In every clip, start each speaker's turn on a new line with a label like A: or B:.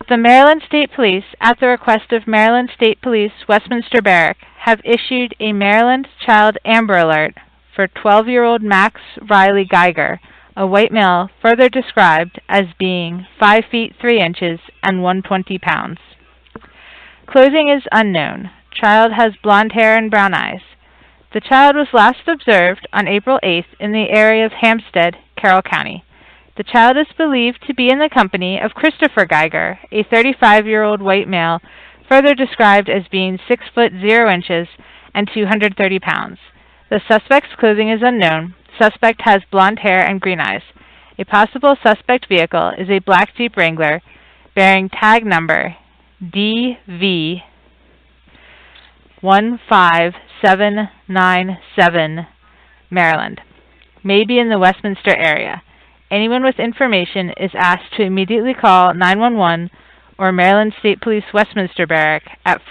A: The Maryland State Police, at the request of Maryland State Police, Westminster Barrack, have issued a Maryland Child Amber Alert for 12-year-old Maxx Riley Geiger, a white male further described as being 5 feet 3 inches and 120 pounds. Clothing is unknown. Child has blonde hair and brown eyes. The child was last observed on April 8th in the area of Hampstead, Carroll County. The child is believed to be in the company of Christopher Geiger, a 35-year-old white male, further described as being 6 foot 0 inches and 230 pounds. The suspect's clothing is unknown. Suspect has blonde hair and green eyes. A possible suspect vehicle is a Black Jeep Wrangler bearing tag number DV15797 Maryland. May be in the Westminster area. Anyone with information is asked to immediately call 911 or Maryland State Police Westminster Barrack at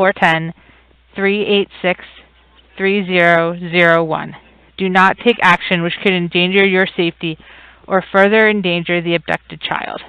A: 410-386-3001. Do not take action which could endanger your safety or further endanger the abducted child.